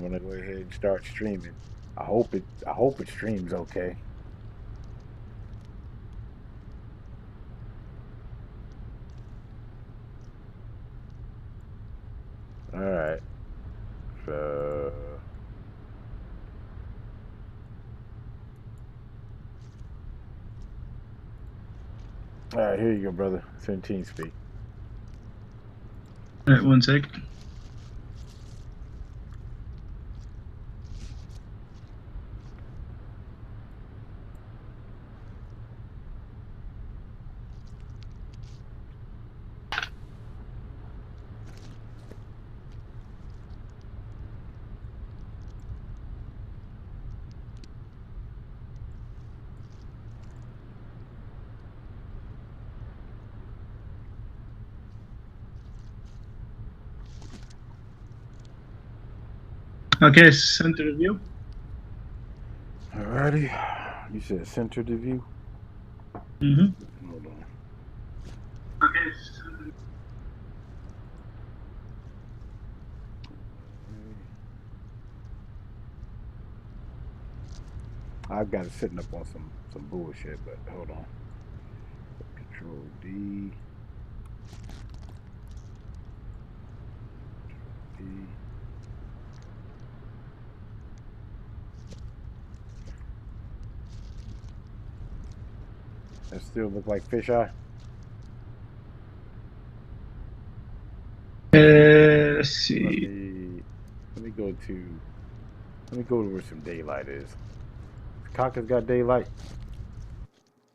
I'm gonna go ahead and start streaming. I hope it streams okay. All right. So all right, here you go, brother. 17 speak. All right, one sec. Okay, center the view. Alrighty. You said center the view. Mm-hmm. Hold on. Okay. I've got it sitting up on some bullshit, but hold on. Control D. D. That still look like fisheye. Let's see. Let me go to where some daylight is. Cock has got daylight.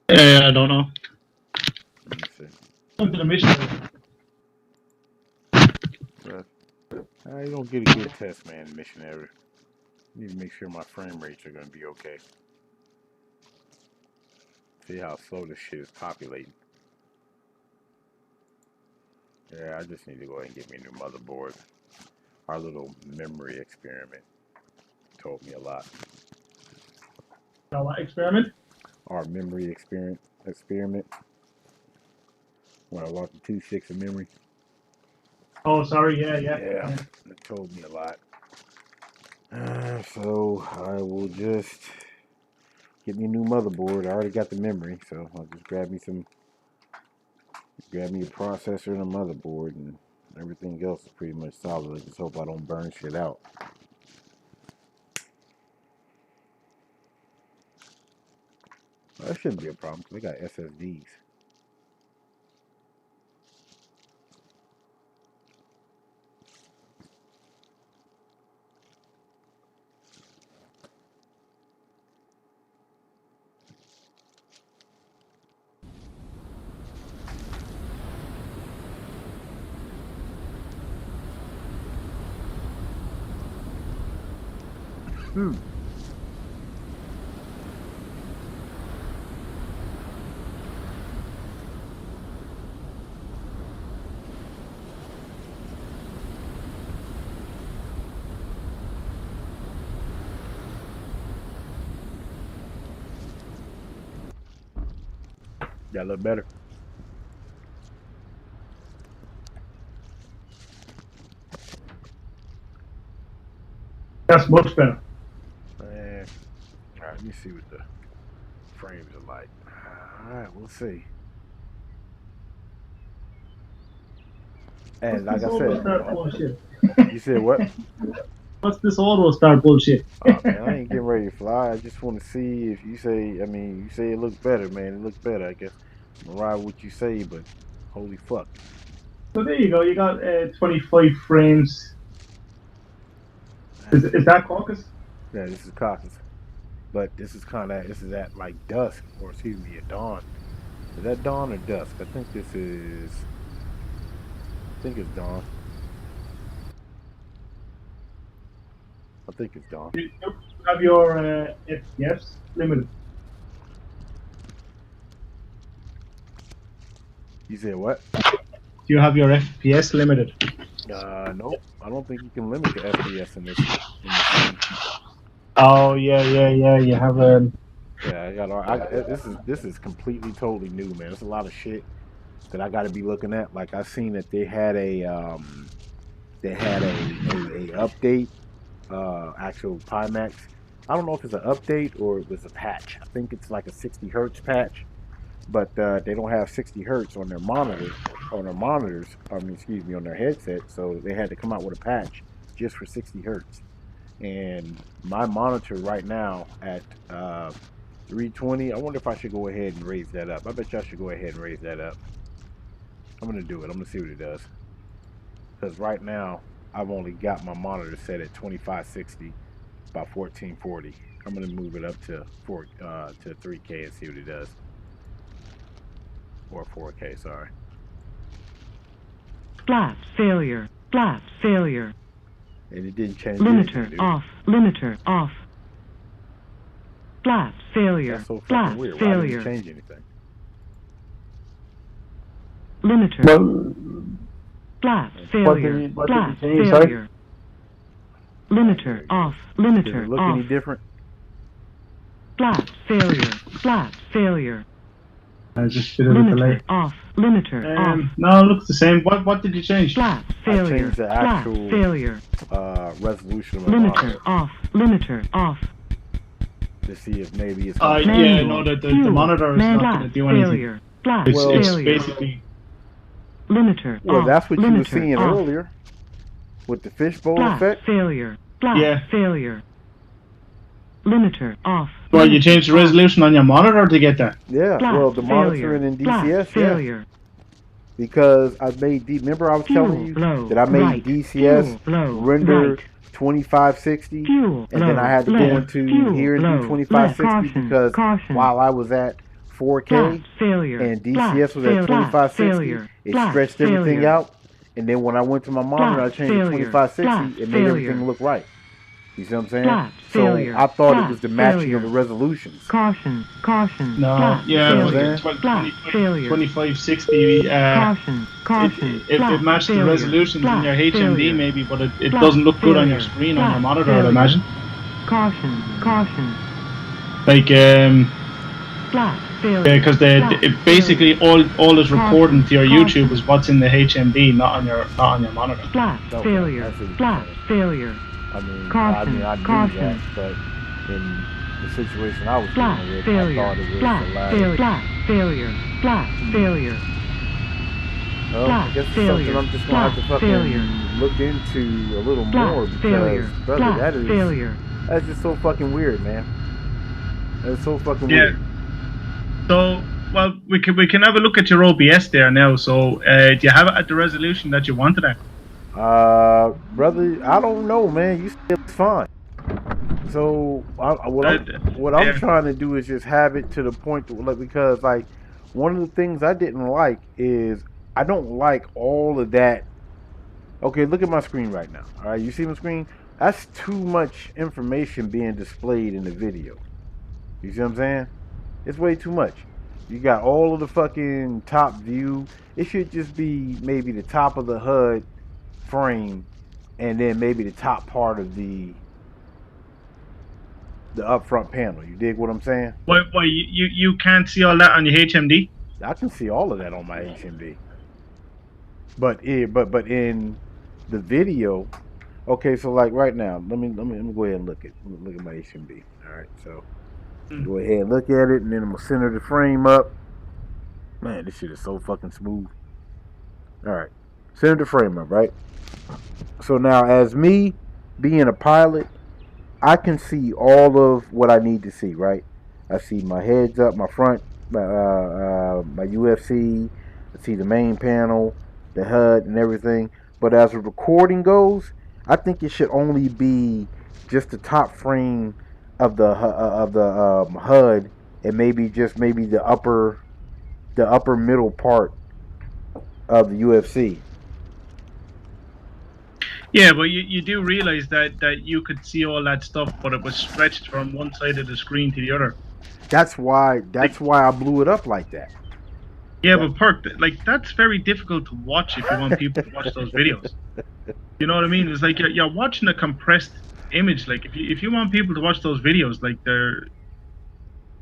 I don't know. Let me see. Come to the mission. You don't get a good test, man, missionary. Need to make sure my frame rates are gonna be okay. See how slow this shit is populating. Yeah, I just need to go ahead and get me a new motherboard. Our little memory experiment told me a lot. What experiment? Our memory experiment. When I lost the 2.6 of memory. Oh, sorry. Yeah. Yeah, it told me a lot. So I will just get me a new motherboard. I already got the memory, so I'll just grab me a processor and a motherboard, and everything else is pretty much solid. I just hope I don't burn shit out. Well, that shouldn't be a problem because they got SSDs. That look better. That's much better. Man. All right, let me see what the frames are like. All right, we'll see. And like I said, Bullshit. you said what? What's this auto start bullshit? Oh man, I ain't getting ready to fly. I just want to see if you say. I mean, you say it looks better, man. It looks better. I guess I'm gonna ride what you say, but holy fuck. So there you go. You got 25 frames. Is that caucus? Yeah, this is caucus, but this is at like dusk, or excuse me, at dawn. Is that dawn or dusk? I think it's dawn. I think it's dawn. You have your FPS limited. You said what? Do you have your FPS limited? Nope. I don't think you can limit the FPS in this game. Oh yeah. You have Yeah, this is completely totally new, man. There's a lot of shit that I got to be looking at. Like I seen that they had a update actual Pimax. I don't know if it's an update or it was a patch. I think it's like a 60 hertz patch, but they don't have 60 hertz on their monitor, on their monitors. I mean, excuse me, on their headset. So they had to come out with a patch just for 60 hertz. And my monitor right now at 320. I wonder if I should go ahead and raise that up. I bet you I should go ahead and raise that up. I'm gonna do it. I'm gonna see what it does. Because right now I've only got my monitor set at 2560 by 1440. I'm gonna move it up to 3K and see what it does. Or 4K, sorry. Flat failure. Flat failure. And it didn't change Limiter anything, off. Limiter off. Flat failure. That's so fucking Flat weird. Why failure. didn't it change anything? Limiter. Well, Flat what failure. did you Flat change, sorry? failure. Limiter off. Does Limiter it look off. any different? Flat failure. Flat failure. Just a bit of a delay. Limiter off. Limiter off. No, it looks the same. What did you change? Flat I failure. changed the Flat actual failure. resolution of my Limiter monitor off. Limiter off. to see if maybe it's Yeah, Manual. no, the Fuel. monitor is not Flat going to do anything. failure. Flat It's failure. basically. Limiter Well, off. that's what you were Limiter seeing off. earlier with the fishbowl Flat effect. failure. Flat Yeah. failure. Limiter off. Well, you changed the Limiter off. resolution on your monitor to get that. Yeah, Flat well, the monitoring failure. in Flat DCS, yeah, failure. because I made remember I was Fuel telling you blow that I made right. DCS Fuel blow render right. 2560, Fuel and then I had to blow go left. into Fuel here and blow do 2560 left. Caution. because Caution. while I was at 4K Flat failure. and Flat DCS was at failure. 2560, Failure. it Flat stretched everything failure. out. And then when I went to my monitor, I Flat changed it to failure. 2560. Flat It made everything failure. look right. You see what I'm saying? Flat So failure. I thought Flat it was the matching failure. of the resolutions. Caution. Caution. No, Flat yeah, failure. like Flat failure. 2560. Caution. Caution. It Flat matched the failure. resolutions in Flat your HMD failure. maybe, but it Flat doesn't look good on your failure. screen on your Flat monitor, I'd failure. imagine. Caution. Caution. Like Flat failure. because Flat basically all it's recording to your Caution. YouTube is what's in the HMD, not on your monitor. Flat Okay, failure. I see what you're Flat saying. failure. I knew Caution. that, but in the situation I was Flat dealing with, I failure. thought it was Flat the latter. failure. Flat failure. Flat failure. Well, I Flat guess it's failure. something I'm just gonna have to Flat fucking failure. look into a little Flat more because, failure. brother, Flat that is failure. that's just so fucking weird, man. That's so fucking Yeah. weird. So, well, we can have a look at your OBS there now. So, do you have it at the resolution that you wanted it? Brother, I don't know, man. You said it's fine. So what I'm yeah. trying to do is just have it to the point that, like, because like one of the things I didn't like is I don't like all of that. Okay, look at my screen right now. All right, you see my screen? That's too much information being displayed in the video. You see what I'm saying? It's way too much. You got all of the fucking top view. It should just be maybe the top of the HUD frame and then maybe the top part of the upfront panel. You dig what I'm saying? Why you can't see all that on your HMD? I can see all of that on my HMD. But in the video, okay, so like right now, let me go ahead and look at my HMD. All right, so go ahead and look at it, and then I'm gonna center the frame up. Man, this shit is so fucking smooth. All right, center the frame up, right? So now, as me being a pilot, I can see all of what I need to see, right? I see my heads up, my front, my UFC. I see the main panel, the HUD, and everything. But as the recording goes, I think it should only be just the top frame of the HUD, and maybe the upper middle part of the UFC. Yeah, but you do realize that you could see all that stuff, but it was stretched from one side of the screen to the other. That's why I blew it up like that. Yeah, but Perk, like that's very difficult to watch if you want people to watch those videos. You know what I mean? It's like you're watching a compressed image. Like if you want people to watch those videos, like they're,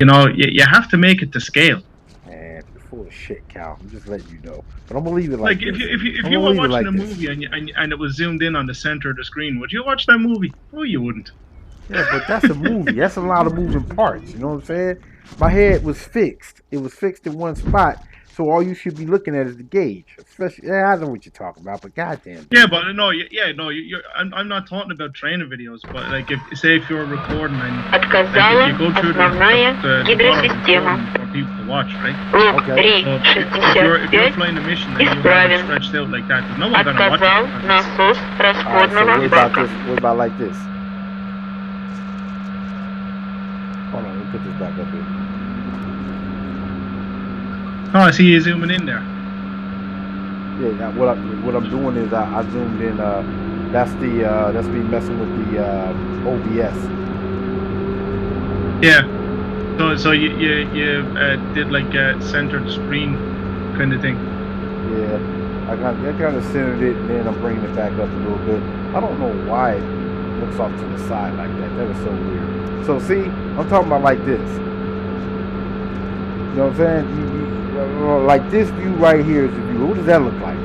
you have to make it to scale. And full of shit, Cal. I'm just letting you know. But I'm gonna leave it like Like this. if I'm you gonna were leave it watching like a this. movie and it was zoomed in on the center of the screen, would you watch that movie? Oh, you wouldn't. Yeah, but that's a movie. That's a lot of moving parts. You know what I'm saying? My head was fixed. It was fixed in one spot. So all you should be looking at is the gauge. Especially, yeah, I know what you're talking about, but goddamn. Yeah, but no, yeah, no, I'm not talking about training videos, but like if you're recording and like you go through the bottom recording for people to watch, right? Okay. So if you're flying a mission and you have it stretched out like that, there's no one gonna watch it. All right, so what about this? What about like this? Hold on, let me put this back up here. Oh, I see you zooming in there. Yeah, what I'm doing is I zoomed in. That's me messing with the OBS. Yeah. So you did like a centered screen kind of thing. Yeah, I kind of centered it, and then I'm bringing it back up a little bit. I don't know why it looks off to the side like that. That is so weird. So see, I'm talking about like this. You know what I'm saying? Like this view right here is the view. What does that look like?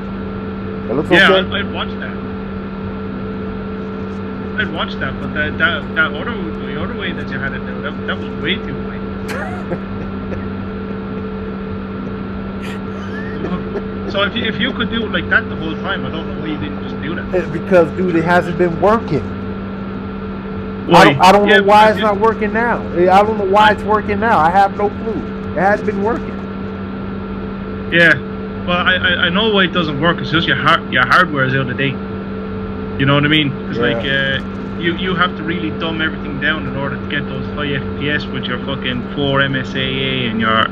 That looks okay? Yeah, I'd watch that. I'd watch that, but the other way that you had it now, that was way too wide. So if you could do it like that the whole time, I don't know why you didn't just do that. It's because, dude, it hasn't been working. Why? I don't know why it's not working now. I don't know why it's working now. I have no clue. It hasn't been working. Yeah, well, I know why it doesn't work. It's just your hardware is out of date. You know what I mean? It's like you have to really dumb everything down in order to get those high FPS with your fucking 4 MSAA and your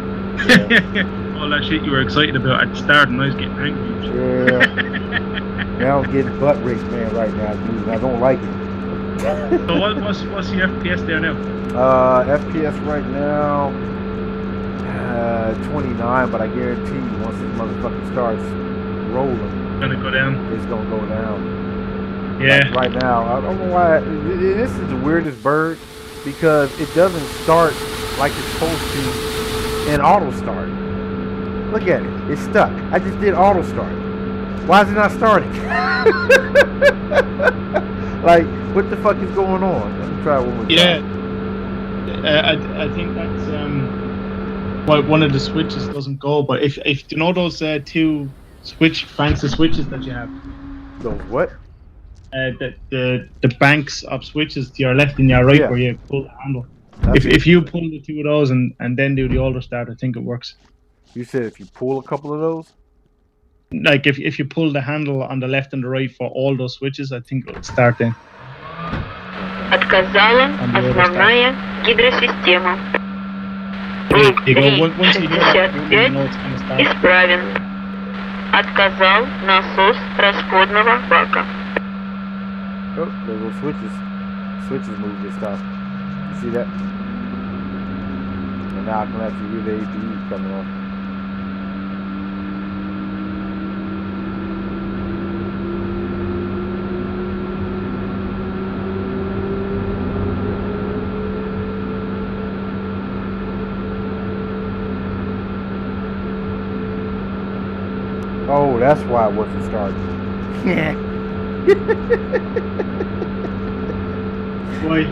all that shit you were excited about at the start, and I was getting angry. Yeah. Now I'm getting butt raped, man, right now, dude. I don't like it. So what's the FPS there now? FPS right now, 29. But I guarantee you, once this motherfucker starts rolling, It's gonna go down. It's gonna go down. Yeah. Like right now, I don't know why. This is the weirdest bird because it doesn't start like it's supposed to in auto start. Look at it. It's stuck. I just did auto start. Why is it not starting? Like, what the fuck is going on? Let me try one more time. I think that's why one of the switches doesn't go. But if you know those two banks of switches that you have. Those what? The banks of switches to your left and your right where you pull the handle. If you pull the two of those and then do the auto start, I think it works. You said if you pull a couple of those? Like if you pull the handle on the left and the right for all those switches, I think it'll start then. Отказала основная гидросистема. Once you hear that, you know it's gonna start. Исправен. Отказал насос расходного бака. Oh, there go switches. Switches move this stuff. You see that? And now I can actually hear the APU coming on. Oh, that's why it wasn't starting. Yeah. Why?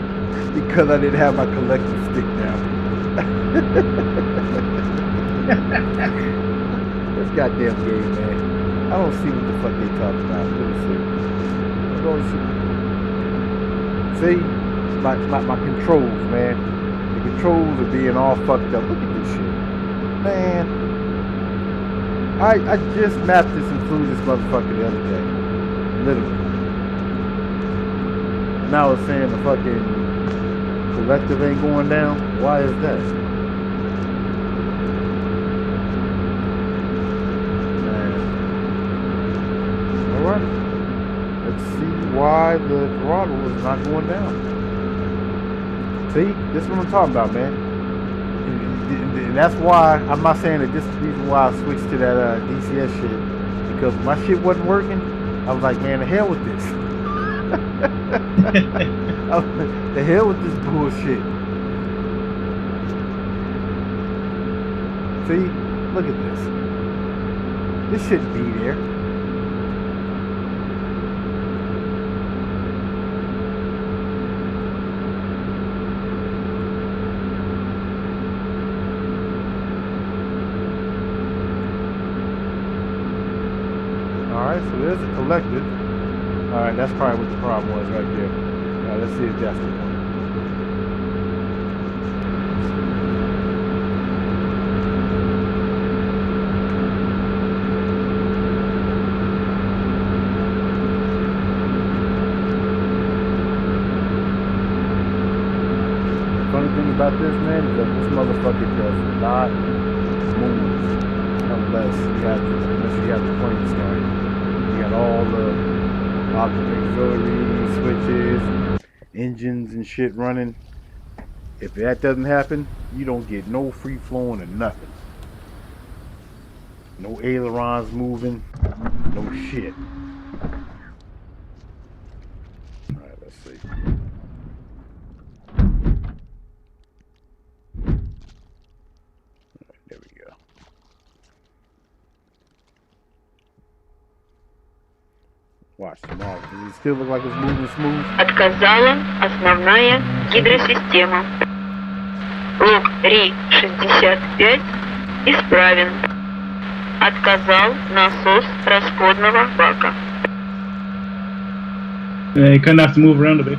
Because I didn't have my collective stick down. This goddamn game, man. I don't see what the fuck they talking about. Let me see. I'm going to see. My controls, man. The controls are being all fucked up. Look at this shit. Man. I just mapped this and flew this motherfucker the other day. Literally. Now it's saying the fucking collective ain't going down. Why is that? Man. Alright. Let's see why the throttle is not going down. See? This is what I'm talking about, man. And that's why I'm not saying that this is the reason why I switched to that DCS shit. Because when my shit wasn't working, I was like, man, the hell with this. The hell with this bullshit. See? Look at this. This shouldn't be there. Alright, so there's a collective. Alright, that's probably what the problem was right there. Now let's see if that's the one. Funny thing about this, man, is that this motherfucker does not move unless you have the plane started. You got all the auxiliary switches, engines and shit running. If that doesn't happen, you don't get no free flowing or nothing. No ailerons moving, no shit. Alright, let's see. There we go. Watch tomorrow. Does it still look like it's moving smooth? Отказала основная гидросистема. Лук Ри-65 исправен. Отказал насос расходного бака. You kind of have to move around a bit.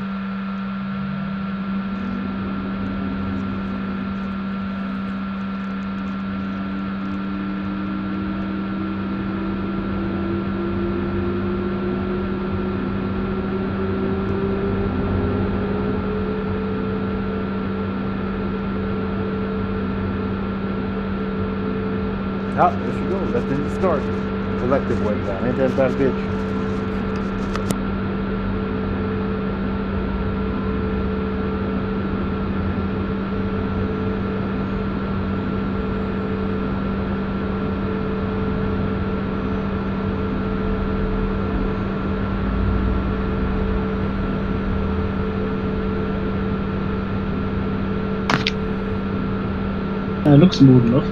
Ah, there she goes. That's in the start. Collective way down. Ain't that about a bitch? Looks smooth enough.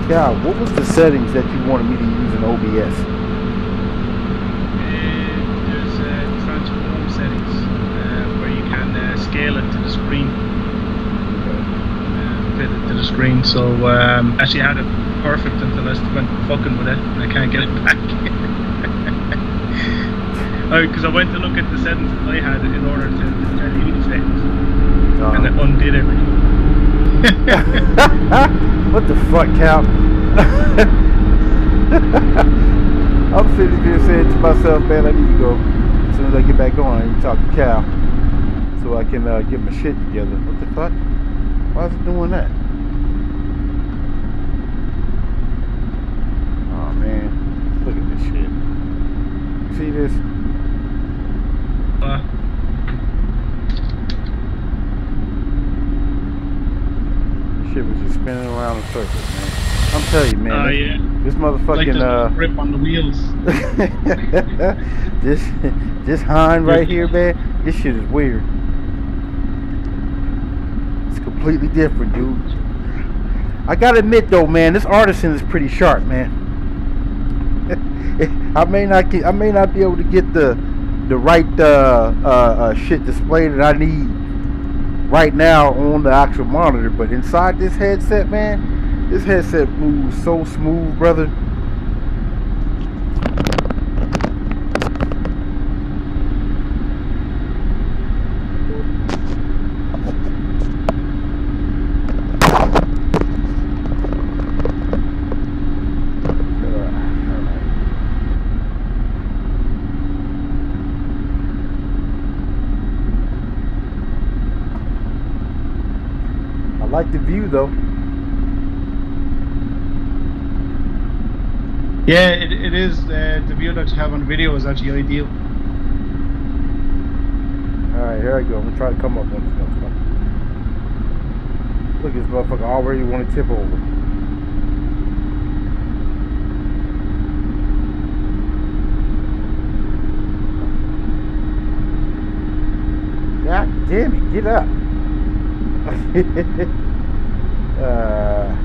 Yeah, what was the settings that you wanted me to use in OBS? There's transform settings where you can scale it to the screen. Fit it to the screen. So actually I had it perfect until I went fucking with it and I can't get it back. Because I went to look at the settings that I had in order to tell you the settings. And it undid everything. What the fuck, Cal? I'm sitting here saying to myself, man, I need to go. As soon as I get back on, I need to talk to Cal so I can get my shit together. What the fuck? Why is it doing that? Oh man, look at this shit. See this? Shit was just spinning around in circles, man. I'm telling you, man. This motherfucking like grip on the wheels. this hind right here, man. This shit is weird. It's completely different, dude. I gotta admit though, man, this Artisan is pretty sharp, man. I may not be able to get the right shit display that I need right now on the actual monitor, but inside this headset, man, this headset moves so smooth, brother. I like the view though. Yeah, it is. The view that you have on video is actually ideal. Alright, here I go. I'm gonna try to come up on this motherfucker. Look at this motherfucker already want to tip over. God damn it, get up. Alright.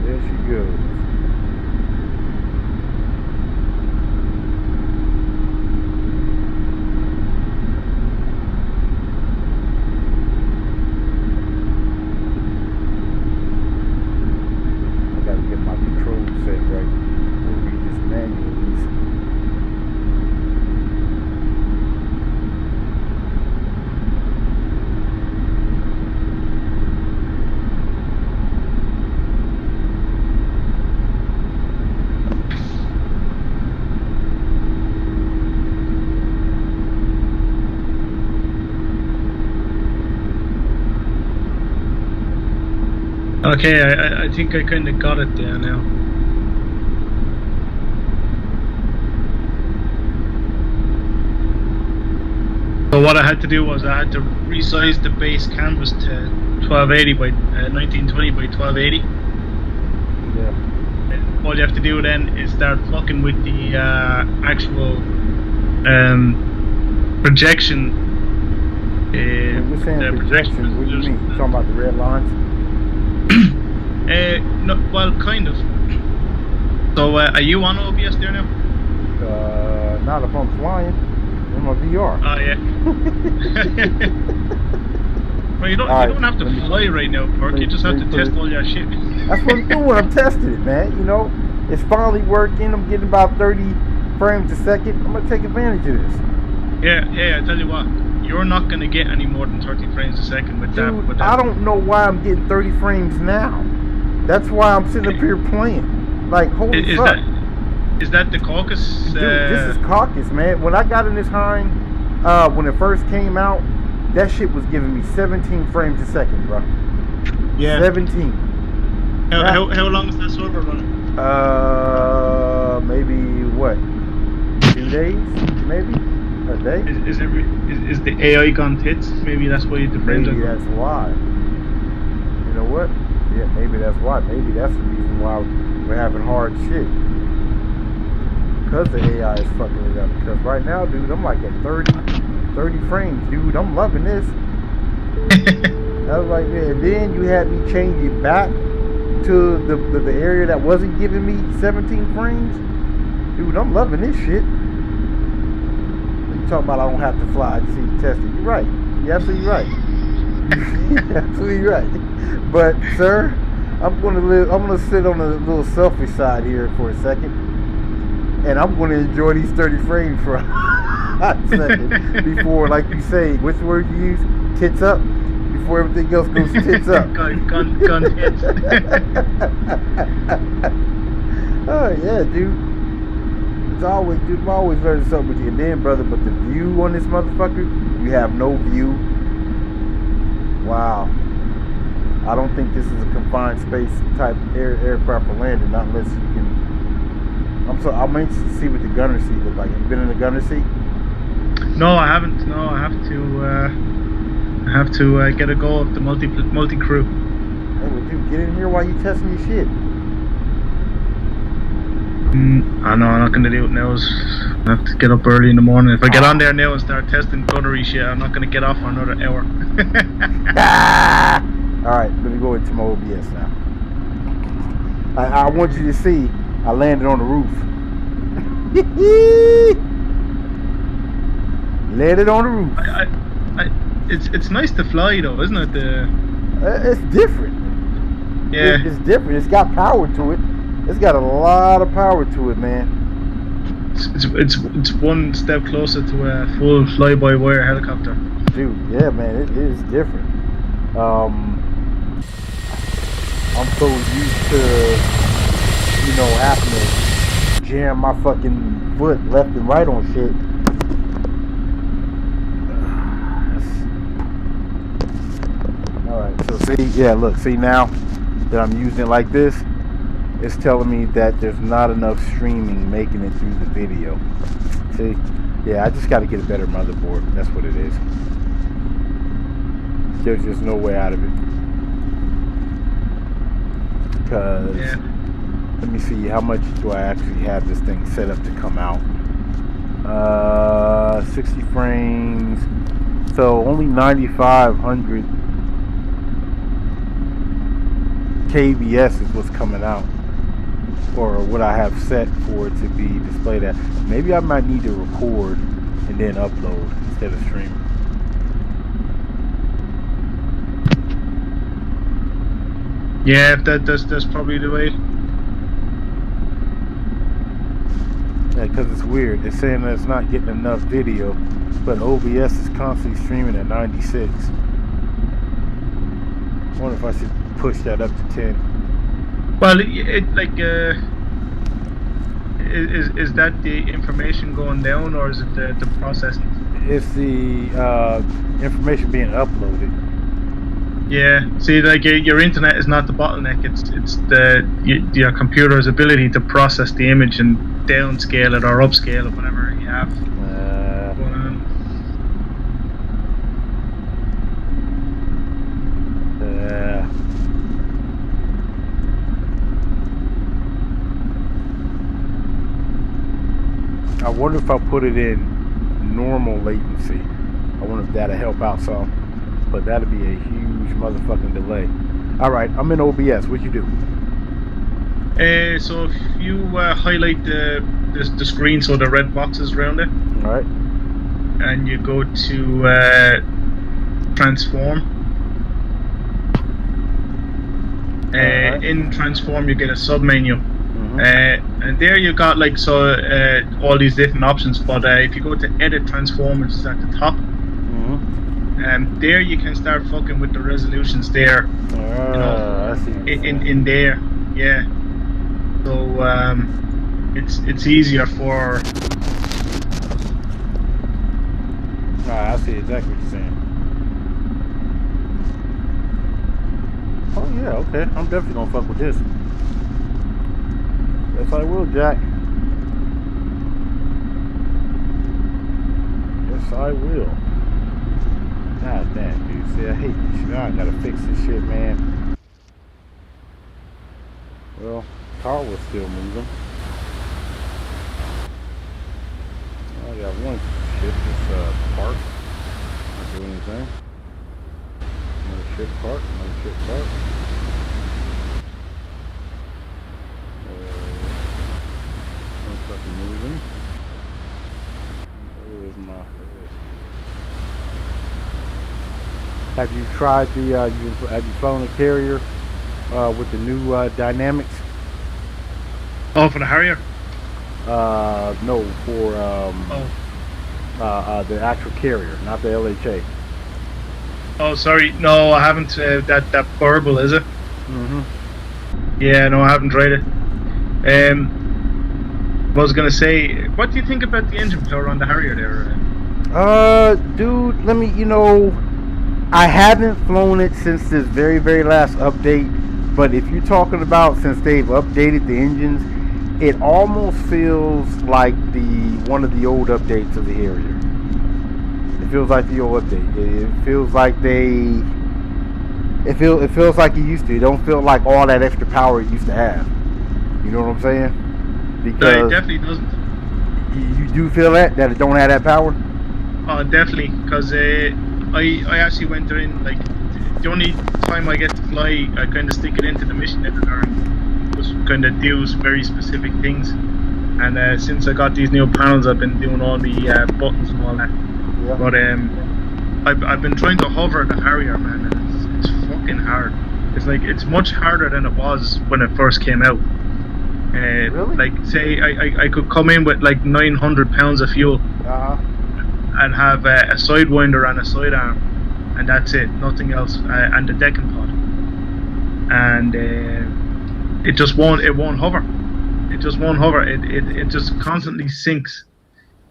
There she goes. I gotta get my control set right. We'll read this manual. Okay, I think I kind of got it there now. So what I had to do was I had to resize the base canvas to 1280 by 1920 by 1280. Yeah. And all you have to do then is start fucking with the actual projection. When you're saying projection, what do you mean? You talking about the red lines? No, well, kind of. So, are you on OBS there now? Not if I'm flying. I'm on VR. Oh yeah. Well, you don't have to fly right now, Perk. You just have to test all your shit. That's what I'm doing. I'm testing it, man. You know, it's finally working. I'm getting about 30 frames a second. I'm gonna take advantage of this. Yeah. I tell you what, you're not gonna get any more than 30 frames a second with that. Dude, I don't know why I'm getting 30 frames now. That's why I'm sitting up here playing. Like, holy fuck. Is that the Caucus? Dude, this is Caucus, man. When I got in this hind, when it first came out, that shit was giving me 17 frames a second, bro. Yeah. 17. How long is that server running? Maybe what? 2 days? Maybe? A day? Is the AI gone tits? Maybe that's why the frames Maybe that's why. You know what? Yeah, maybe that's why. Maybe that's the reason why we're having hard shit. Because the AI is fucking it up. Because right now, dude, I'm like at 30 frames, dude. I'm loving this. I was like, yeah. And then you had me change it back to the area that wasn't giving me 17 frames. Dude, I'm loving this shit. You talking about I don't have to fly to see you test it. You're right. You're absolutely right. You're absolutely right. But sir, I'm gonna sit on the little selfish side here for a second. And I'm gonna enjoy these 30 frames for a hot second before, like you say, which word you use? Tits up? Before everything else goes tits up. Gun hits. Oh yeah, dude. It's always, dude, I'm always learning something with you. And then, brother, but the view on this motherfucker, you have no view. Wow. I don't think this is a confined space type aircraft for landing, not unless you can. I'm anxious to see what the gunner seat looks like. Have you been in the gunner seat? No, I haven't. No, I have to get a go of the multi crew. Hey, well, dude, get in here while you testing your shit. I know, I'm not gonna do it now. I have to get up early in the morning. If I get on there now and start testing gunnery shit, I'm not gonna get off for another hour. Alright, let me go into my OBS now. I want you to see I landed on the roof. Let it on the roof. It's nice to fly though, isn't it? It's different. Yeah. It's different. It's got power to it. It's got a lot of power to it, man. It's one step closer to a full fly-by-wire helicopter. Dude, yeah, man, it is different. I'm so used to, having to jam my fucking foot left and right on shit. Alright, so see now that I'm using it like this, it's telling me that there's not enough streaming making it through the video. See? Yeah, I just got to get a better motherboard. That's what it is. There's just no way out of it. Because, let me see, how much do I actually have this thing set up to come out? 60 frames. So only 9,500 KBS is what's coming out, or what I have set for it to be displayed at. Maybe I might need to record and then upload instead of streaming. Yeah, that's probably the way. Yeah, because it's weird. It's saying that it's not getting enough video, but OBS is constantly streaming at 96. I wonder if I should push that up to 10. Well, is that the information going down, or is it the processing? It's the information being uploaded. Yeah. See, your internet is not the bottleneck. It's your computer's ability to process the image and downscale it or upscale it, whatever you have. I wonder if I put it in normal latency. I wonder if that'll help out some. But that'll be a huge motherfucking delay. Alright, I'm in OBS. What'd you do? So if you highlight the screen, so the red boxes around it. Alright. And you go to transform. In transform you get a sub menu. And there you got all these different options, but if you go to edit transform, which is at the top, there you can start fucking with the resolutions there. I see. In there, yeah. So it's easier for. I see exactly what you're saying. Oh yeah, okay. I'm definitely gonna fuck with this. Yes, I will, Jack. Yes, I will. God damn, dude. See, I hate this shit. I gotta fix this shit, man. Well, car was still moving. I got one ship that's parked. Not doing anything. Another ship parked. Another ship parked. One fucking moving. Where's my? Have you tried the? Have you flown a carrier with the new dynamics? Oh, for the Harrier? No, for the actual carrier, not the LHA. Oh, sorry, no, I haven't. That Burble, is it? Yeah, no, I haven't tried it. I was gonna say, what do you think about the engine power on the Harrier there? Dude, let me, I haven't flown it since this very, very last update, but if you're talking about since they've updated the engines, it almost feels like one of the old updates of the Harrier. It feels like the old update. It feels like it feels like it used to. It don't feel like all that extra power it used to have. You know what I'm saying? Because no, it definitely doesn't. You do feel that it don't have that power? Oh, definitely, because I actually went in, like, the only time I get to fly, I kind of stick it into the mission editor and just kind of do very specific things. And since I got these new panels, I've been doing all the buttons and all that. Yeah. But I've been trying to hover the Harrier, man, and it's fucking hard. It's like it's much harder than it was when it first came out. Really? Like say I could come in with like 900 pounds of fuel Uh huh. and have a sidewinder and a sidearm, and that's it, nothing else, and the decking pod, and it just won't hover. It just won't hover. It just constantly sinks.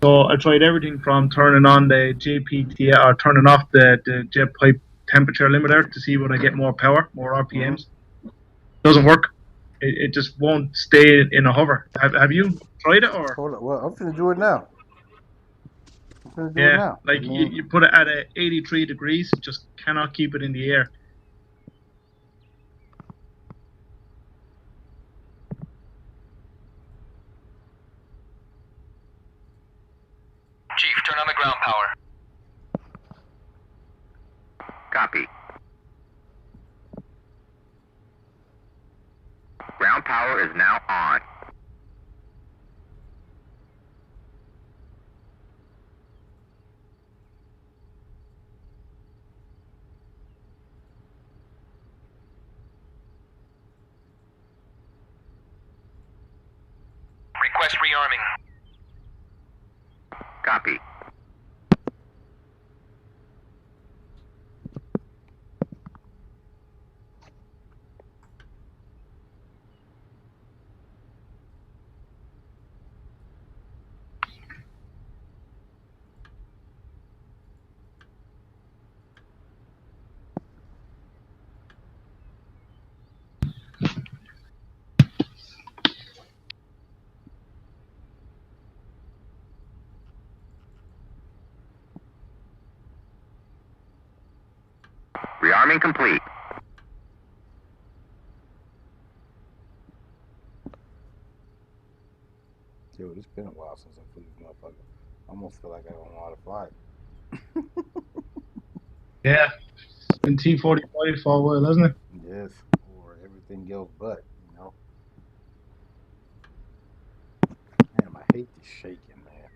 So I tried everything from turning on the JPT or turning off the jet pipe temperature limiter to see would I get more power, more RPMs. Doesn't work. It just won't stay in a hover. Have you tried it or? Hold on. Well, I'm finna do it now. I'm finna do it Yeah, now. I like mean, you put it at 83 degrees, just cannot keep it in the air. Chief, turn on the ground power. Copy. Ground power is now on. Request rearming. Copy. Rearming complete. yo, it's been a while since I flew this motherfucker. I almost feel like I don't know how to fly. Yeah, it's been T45 for a while, hasn't it? Yes, or everything else but, you know. Damn, I hate this shaking, man.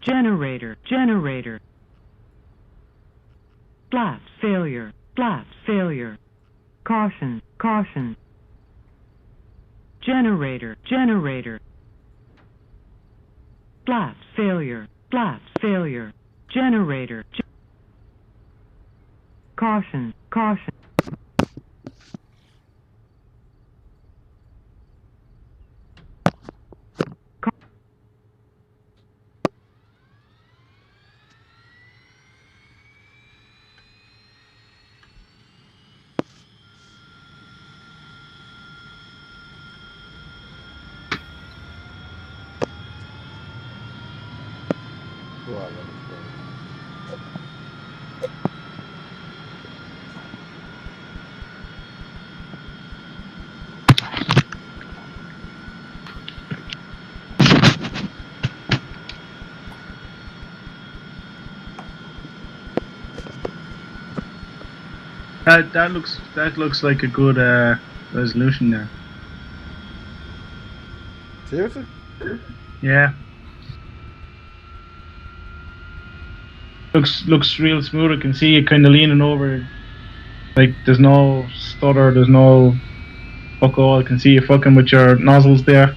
Generator, generator. Blast failure, blast failure. Caution, caution. Generator, generator. Blast failure, blast failure. Generator. Caution, caution. Oh, I love this place. That looks like a good resolution there. Seriously? Yeah. Looks real smooth. I can see you kind of leaning over. Like there's no stutter. There's no fuck all. I can see you fucking with your nozzles there.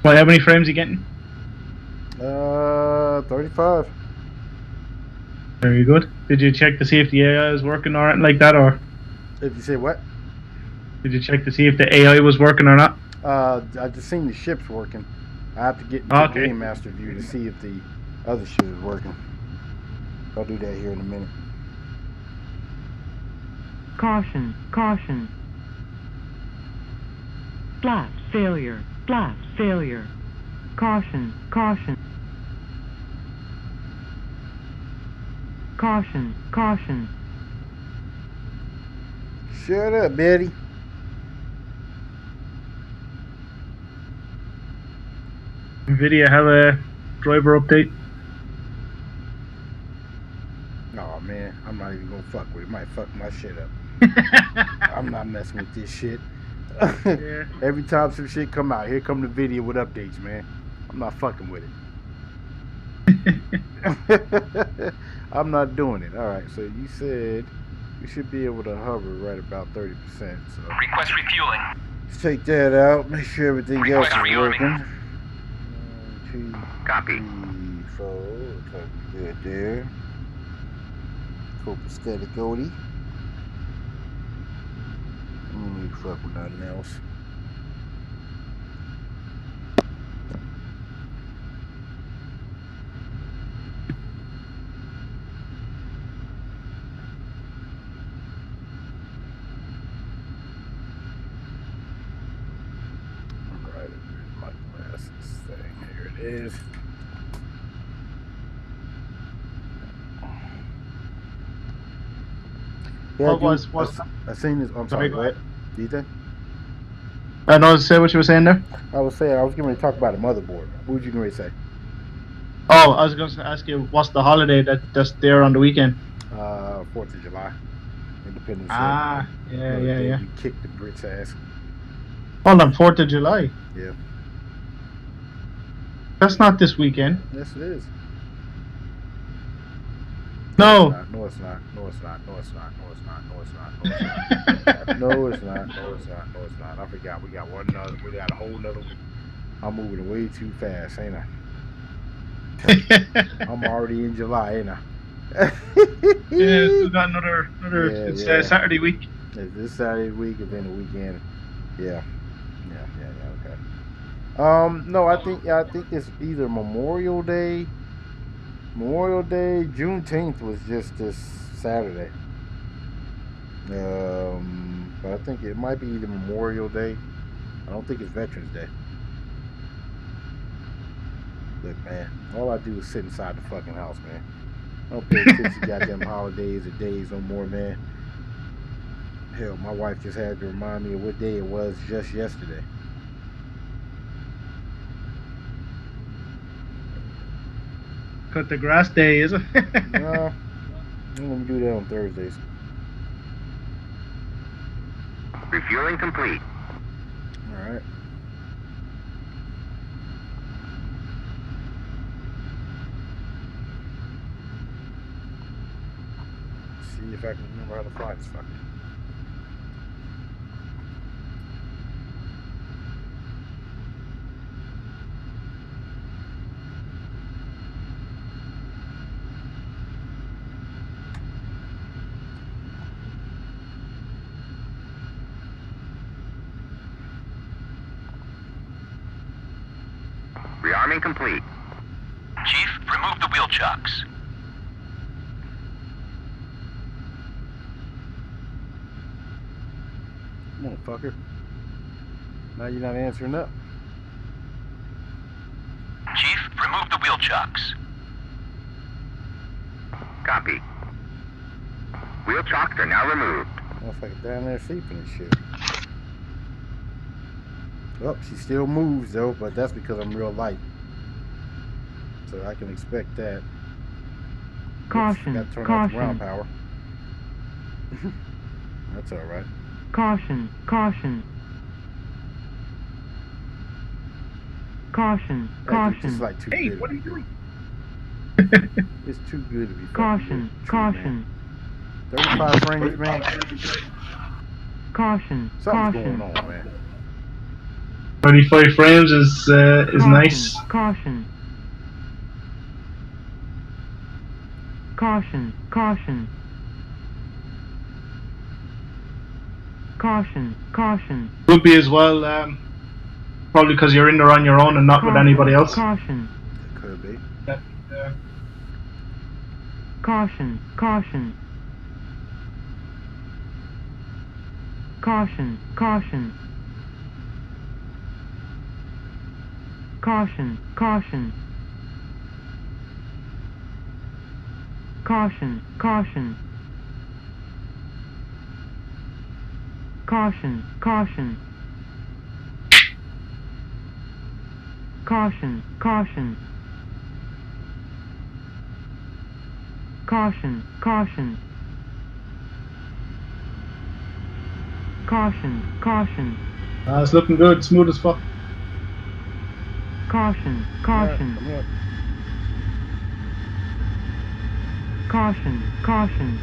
Well, how many frames you getting? 35. Very good. Did you check to see if the AI is working or anything like that, or If you say what? did you check to see if the AI was working or not? I just seen the ships working. I have to get into Okay. Game Master view to see if the other shit is working. I'll do that here in a minute. Caution, caution. Flaps failure, flaps failure. Caution, caution. Caution, caution. Shut up, Betty. NVIDIA have a driver update. Oh man, I'm not even gonna fuck with it. It might fuck my shit up. I'm not messing with this shit. Yeah. Every time some shit come out, here come the video with updates, man. I'm not fucking with it. I'm not doing it. Alright, so you said you should be able to hover right about 30%. So Request refueling. let's take that out, make sure everything else Request is rearming. working. 1, 2, Copy. 3, 4. Looks like we're good there. Copacetic Odie. I don't need to fuck with nothing else. Alright, here's my glasses thing. Here it is. Yeah, I seen this. I'm sorry. Go Go ahead. Do you think? I know. Say what you were saying there. I was getting ready to talk about a motherboard. What was you going to say? Oh, I was going to ask you, what's the holiday that's there on the weekend? 4th of July, Independence Day. Yeah. You kicked the Brits' ass. Hold on, 4th of July. Yeah. That's not this weekend. Yes, it is. No. No, it's not. No, it's not. No, it's not. No, it's not. No, it's not. No, it's not. No, it's not. No, it's not. No, it's not. I forgot. We got one another. We got a whole nother week. I'm moving way too fast, ain't I? I'm already in July, ain't I? Yeah, we got another. It's Saturday week. It's this Saturday week and then the weekend. Yeah. Okay. No, I think it's either Memorial Day, Juneteenth was just this Saturday. But I think it might be either Memorial Day. I don't think it's Veterans Day. Look, man, all I do is sit inside the fucking house, man. I don't pay attention to goddamn holidays or days no more, man. Hell, my wife just had to remind me of what day it was just yesterday. Cut the grass day, is it? No, I'm gonna do that on Thursdays. Refueling complete. All right. See if I can remember how to fly this fucker. Rearming complete. Chief, remove the wheel chocks. Motherfucker. Now you're not answering up. Chief, remove the wheel chocks. Copy. Wheel chocks are now removed. Motherfucker down there sleeping and shit. Oh, she still moves though, but that's because I'm real light. So I can expect that. Caution, Got to turn off the ground caution, power. That's all right. caution, caution. Caution, That's just caution, like too Hey, good. what are you doing? It's too good to be fucking caution, good. True, man. caution, 35 frames, man. caution, Something's caution. going on, man. 35 frames is Caution, nice. Caution. Caution, caution. Caution, caution. Could be as well, probably because you're in there on your own and not with anybody else. Caution, It could be. caution, caution. Caution, caution. Caution, caution. Caution, caution. Caution, caution. Caution, caution. Caution, caution. Caution, caution. It's looking good, smooth as fuck. Caution, Alright, caution. come here. Caution, caution.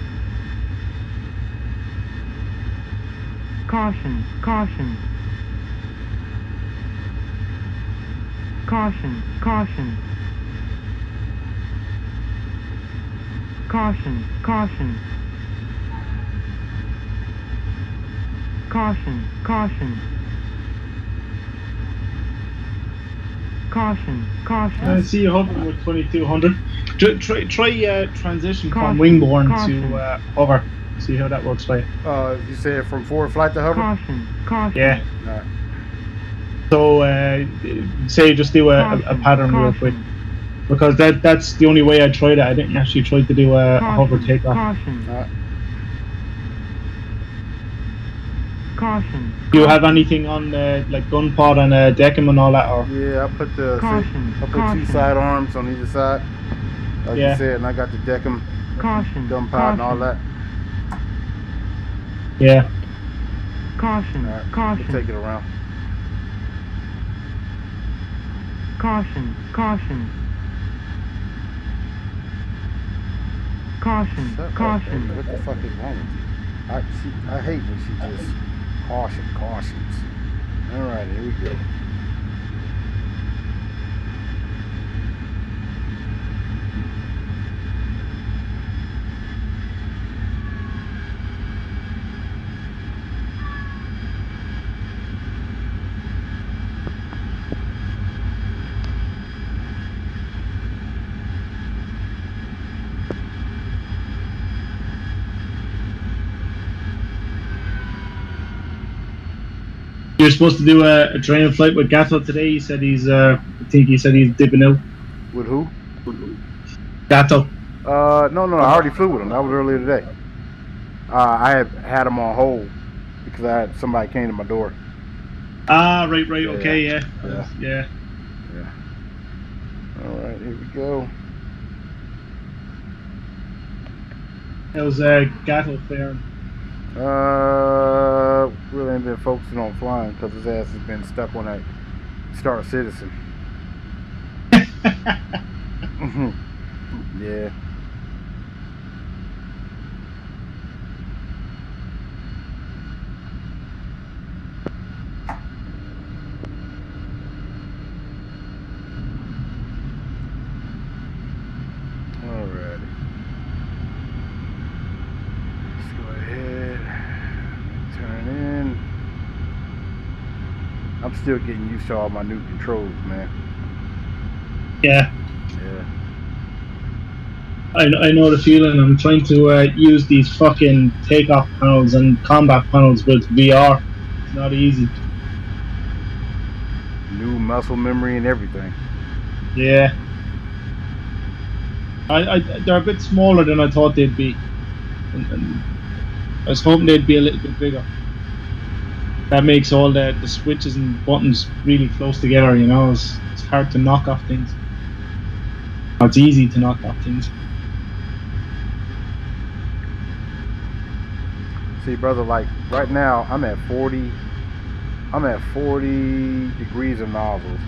Caution, caution. Caution, caution. Caution, caution. Caution, caution. Caution, I caution. see you hovering with 2200. Try transition from Caution, wingborne caution. to hover. See how that works for you. You said from forward flight to hover? Caution, caution. Yeah. Alright. So say just do a pattern real quick, because that's the only way I tried it. I didn't actually try to do a hover takeoff. Caution, Alright. caution. Do you have anything on like gun pod and deckham and all that, or? Yeah, I put the Caution, I put caution. two side arms on either side. Like Yeah. you said, and I got the deckham, Caution, gun pod and all that. Yeah. Caution, Alright, we'll caution. take it around. Caution, caution. Caution, Shut up, caution. baby. What the fuck is wrong with you? I hate when she just cautions. Alright, here we go. You're supposed to do a training flight with Gatto today. He said I think he said he's dipping out. With who? Gatto. No, I already flew with him. That was earlier today. I had him on hold because I had somebody came to my door. Ah, right, Yeah. okay, yeah. Yeah. Alright, here we go. How's Gatto faring? Really ain't been focusing on flying because his ass has been stuck on that Star Citizen. Yeah. Alrighty. Let's go ahead. Turn in. I'm still getting used to all my new controls, man. Yeah, Yeah. I know the feeling. I'm trying to use these fucking takeoff panels and combat panels with VR. It's not easy. New muscle memory and everything. Yeah. They're a bit smaller than I thought they'd be. And I was hoping they'd be a little bit bigger. That makes all the switches and buttons really close together, you know. It's hard to knock off things. It's easy to knock off things. See, brother, like right now, I'm at 40. I'm at 40 degrees of nozzles,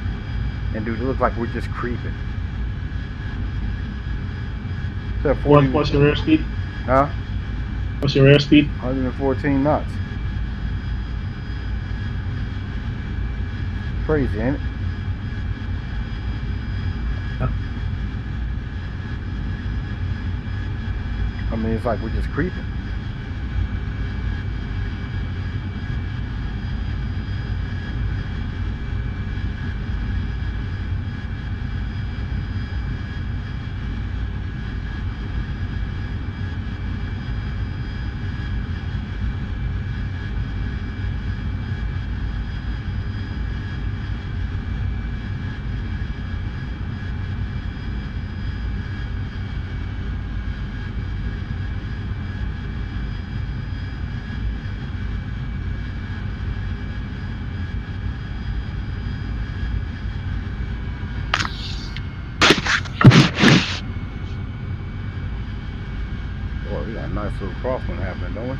and dude, it looks like we're just creeping. It's at 40. What's your airspeed? Huh? What's your airspeed? 114 knots. Crazy, ain't it? I mean, it's like we're just creeping. Boy, we got a nice little crosswind happening, don't we?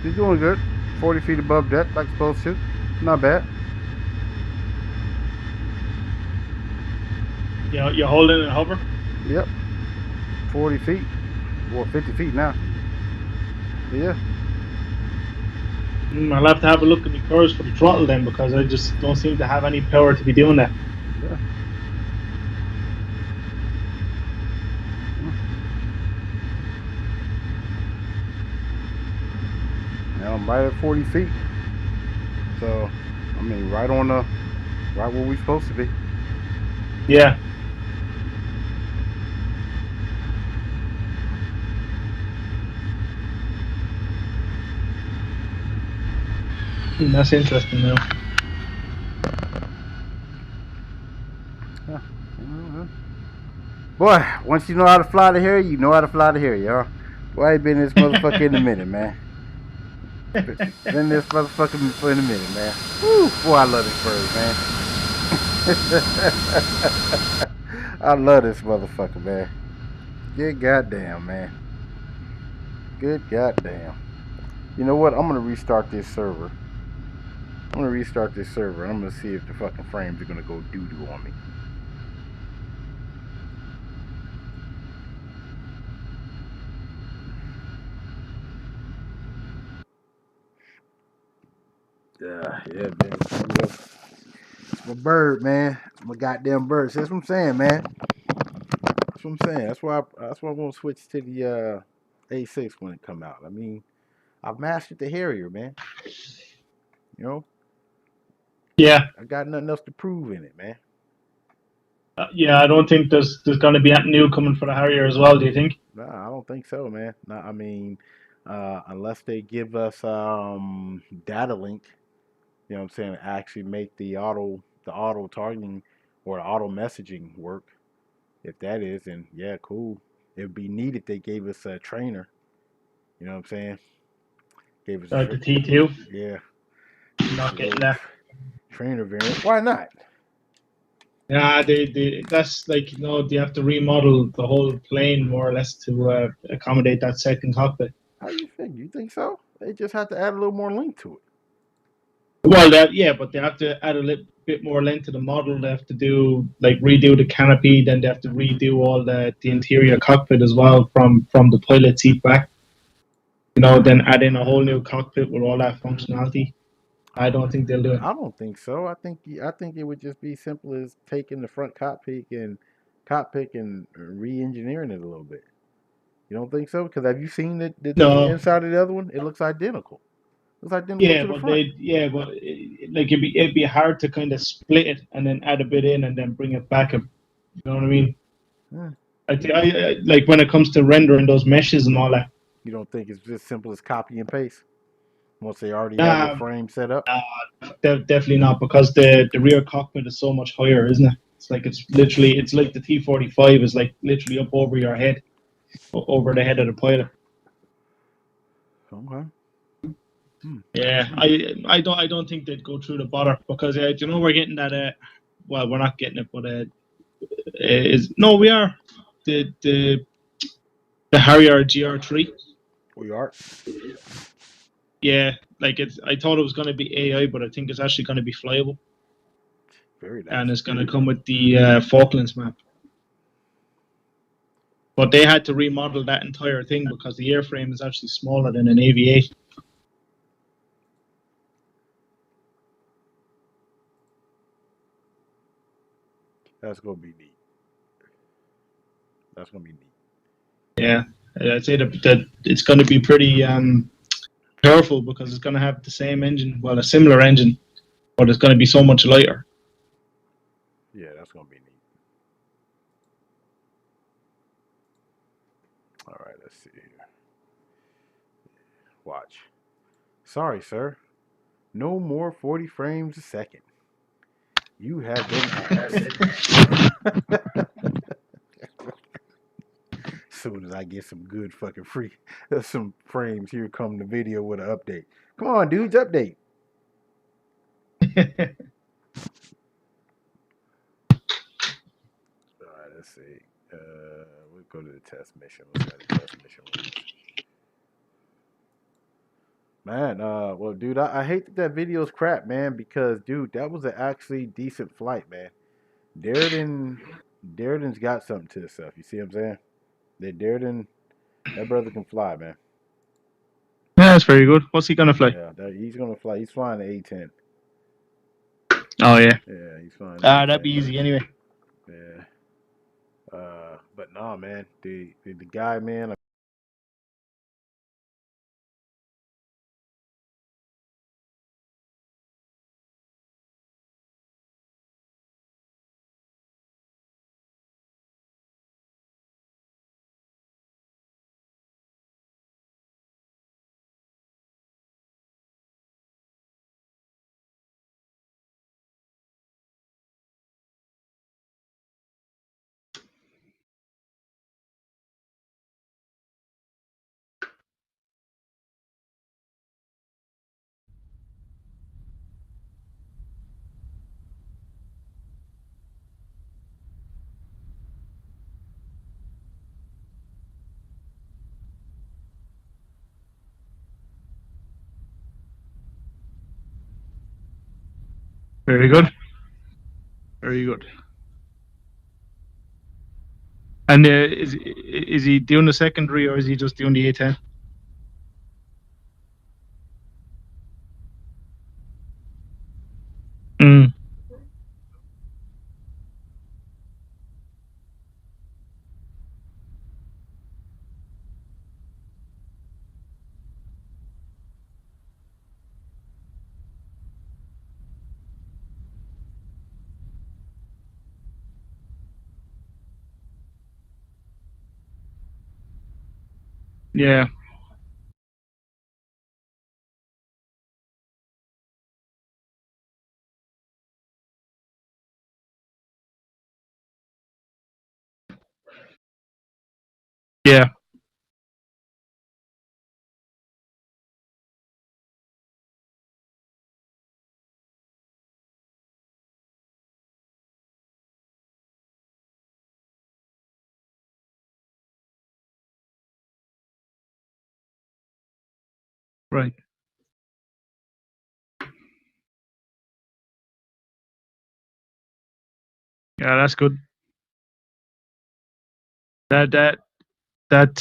He's doing good. 40 feet above deck, like supposed to. Not bad. You're holding and hover? Yep. 40 feet. Well, 50 feet now. Yeah. I'll have to have a look at the curves for the throttle then, because I just don't seem to have any power to be doing that. Yeah. Now I'm right at 40 feet. So, I mean, right where we're supposed to be. Yeah. That's interesting though. Boy, once you know how to fly to here, you know how to fly to here, y'all. Boy, I ain't been in this motherfucker in a minute, man. Been in this motherfucker for in a minute, man. Woo, boy, I love this bird, man. I love this motherfucker, man. Good goddamn, man. Good goddamn. You know what? I'm gonna restart this server. I'm gonna see if the fucking frames are gonna go doo-doo on me. Yeah, man. It's my bird, man. It's my goddamn bird. See, that's what I'm saying, man. That's what I'm saying. That's why I'm gonna switch to the A6 when it come out. I mean, I've mastered the Harrier, man. You know? Yeah. I got nothing else to prove in it, man. Yeah, I don't think there's going to be anything new coming for the Harrier as well. Do you think? Nah, I don't think so, man. Nah, I mean, unless they give us data link, you know what I'm saying, actually make the auto targeting or the auto messaging work. If that is, then yeah, cool. It'd be needed they gave us a trainer. You know what I'm saying? Gave us The T2. yeah. Not getting that. Trainer variant. Why not? Yeah, that's like, they have to remodel the whole plane more or less to accommodate that second cockpit. How do you think? You think so? They just have to add a little more link to it. Well, but they have to add a little bit more length to the model. They have to redo the canopy, then they have to redo all the interior cockpit as well from the pilot seat back. Then add in a whole new cockpit with all that functionality. I don't think they'll do it. I don't think so. I think it would just be simple as taking the front cockpit and re-engineering it a little bit. You don't think so? Because have you seen the No. inside of the other one? It looks identical. Looks identical Yeah, to the but front. like it'd be hard to kind of split it and then add a bit in and then bring it back. You know what I mean? Yeah. I like when it comes to rendering those meshes and all that. You don't think it's just simple as copy and paste once they already have your Nah, frame set up? definitely not because the rear cockpit is so much higher, isn't it? It's like the T-45 is like literally up over your head, over the head of the pilot. Okay. Yeah, I don't think they'd go through the bother because you know we're getting that well we're not getting it but is no we are the Harrier GR3. We are Yeah, like I thought it was going to be AI but I think it's actually going to be flyable very nice. and it's going to come with the Falklands map. But they had to remodel that entire thing because the airframe is actually smaller than an AV8. That's gonna be neat. That's gonna be neat. Yeah, I'd say that it's going to be pretty powerful because it's going to have the same engine, well, a similar engine, but it's going to be so much lighter. Yeah, that's gonna be neat. All right, let's see here. Watch. Sorry, sir. No more 40 frames a second. You have been asked. Soon as I get some good fucking free, some frames, here come the video with an update. Come on, dudes, update. All right, let's see. We'll go to the test mission. Let's see how the test mission was. Man, well, dude, I hate that that video's crap, man, because, dude, that was an actually decent flight, man. Darden, Darden's got something to this stuff. You see what I'm saying? That brother can fly, man. Yeah, that's very good. What's he going to fly? Yeah, he's gonna fly. He's flying the A10. Oh, yeah. Yeah, he's flying the That'd A10. be easy anyway. Yeah. But nah, man, the guy, man. Very good. Very good. And is he doing the secondary or is he just doing the A10? Mm. Yeah. Yeah. Right. Yeah, that's good. That that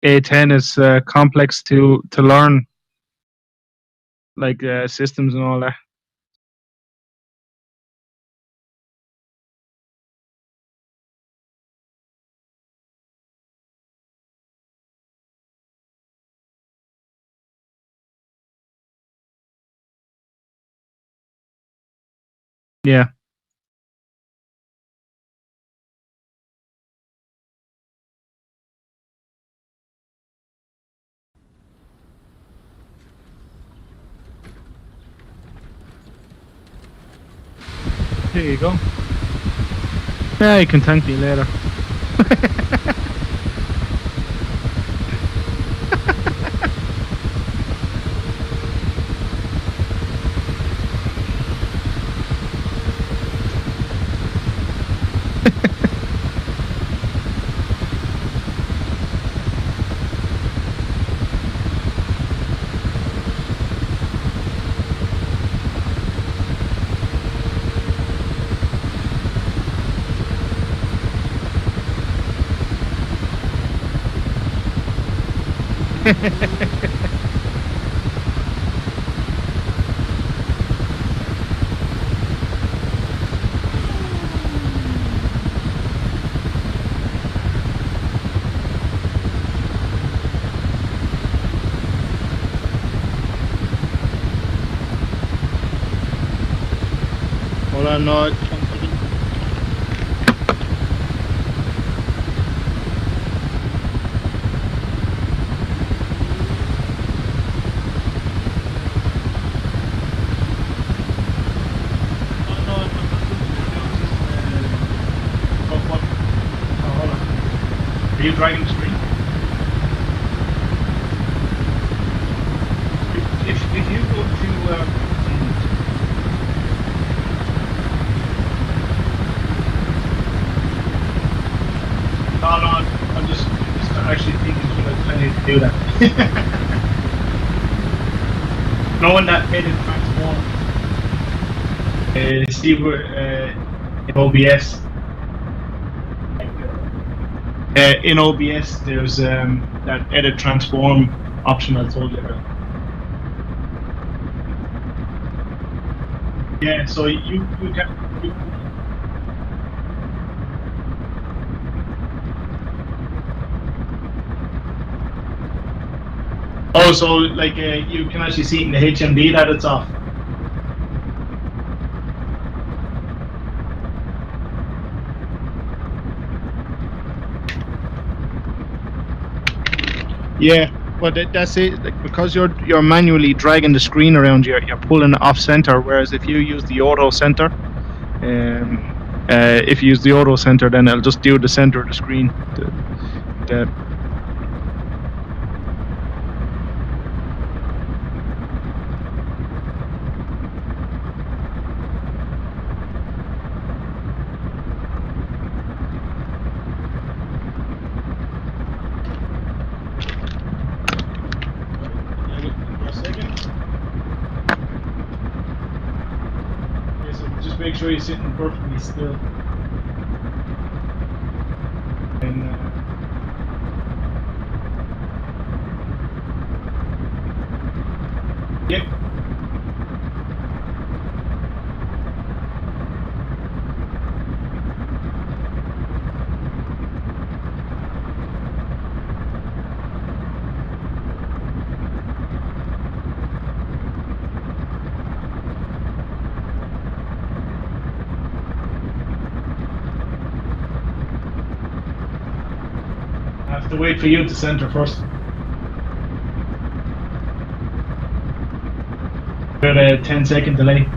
A10 is complex to learn. like systems and all that. Yeah. There you go. Yeah, you can thank me later. Hold on, no. Are you driving the screen? If you go to no, I'm just actually thinking I need to do that. Knowing that edit transform, see where in OBS. In OBS, there's that edit transform option I told you about. Yeah, so you can. Oh, so like you can actually see it in the HMD that it's off. Yeah, but that's it. Like, because you're manually dragging the screen around, you're pulling it off center. Whereas if you use the auto center, if you use the auto center, then it'll just do the center of the screen. The just make sure you're sitting perfectly still. And yep. I have to wait for you to center first. Got a 10-second delay.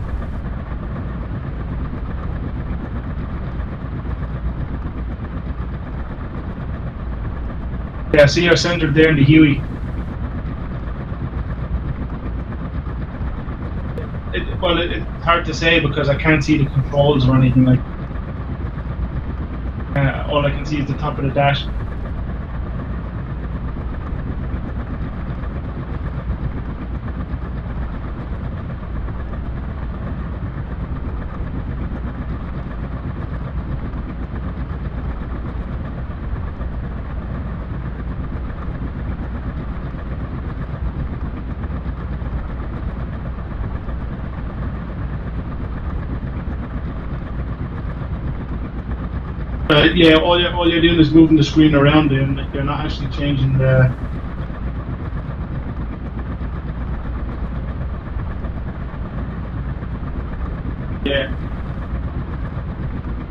Yeah, see you're centered there in the Huey. It's hard to say because I can't see the controls or anything like. All I can see is the top of the dash. Yeah, all you're doing is moving the screen around, and you're not actually changing the. Yeah.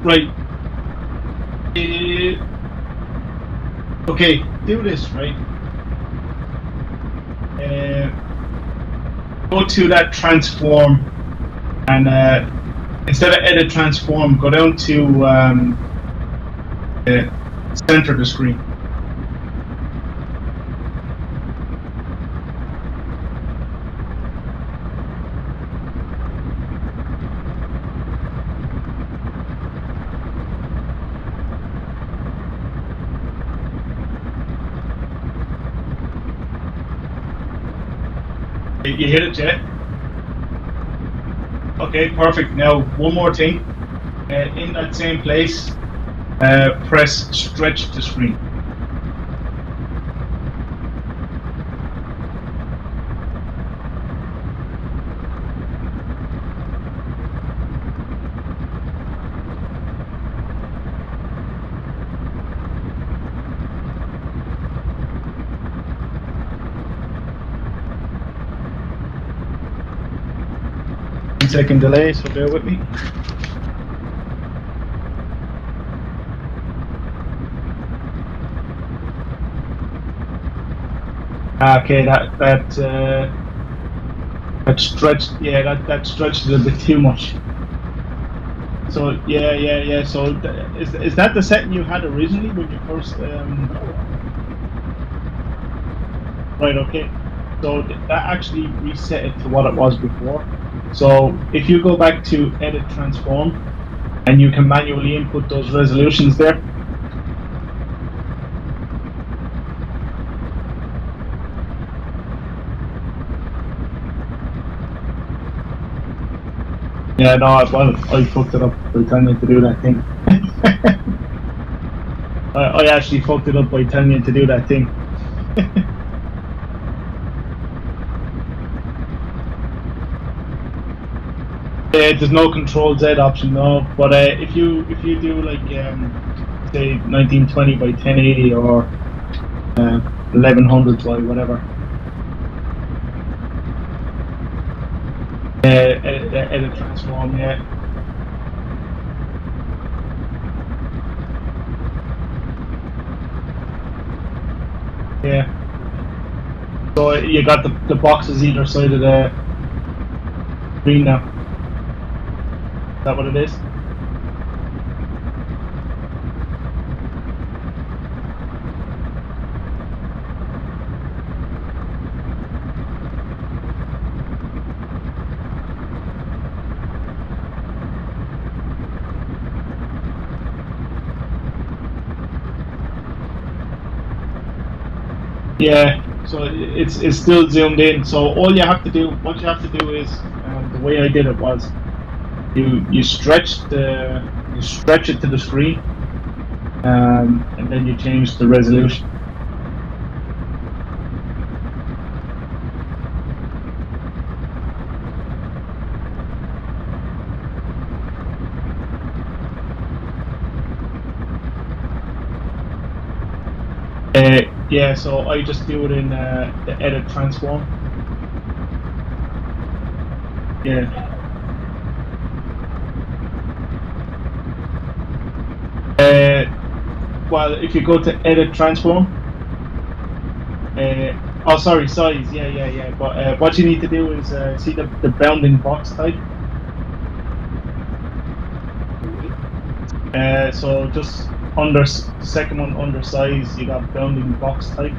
Right. Okay, do this, right? Go to that transform, and instead of edit transform, go down to center the screen. You hit it, Jet? Okay, perfect. Now, one more thing. In that same place, press stretch the screen. Second delay, so bear with me. Okay, that stretched. Yeah, that stretched it a bit too much. So yeah. So is that the setting you had originally when you first? Right. Okay. So that actually reset it to what it was before. So if you go back to edit transform, and you can manually input those resolutions there. Yeah, no, I fucked it up by telling you to do that thing. I actually fucked it up by telling you to do that thing. There's no Control Z option, no. But if you do like say 1920 by 1080 or 1100 by whatever, edit transform, yeah. Yeah. So you got the boxes either side of the screen now. Is that what it is? Yeah, so it's still zoomed in. So all you have to do, what you have to do is, the way I did it was, you stretch it to the screen, and then you change the resolution. Yeah, so I just do it in the edit transform. Yeah. Well, if you go to edit transform, oh sorry, size, yeah. But what you need to do is see the bounding box type. So just under second one under size, you got bounding box type.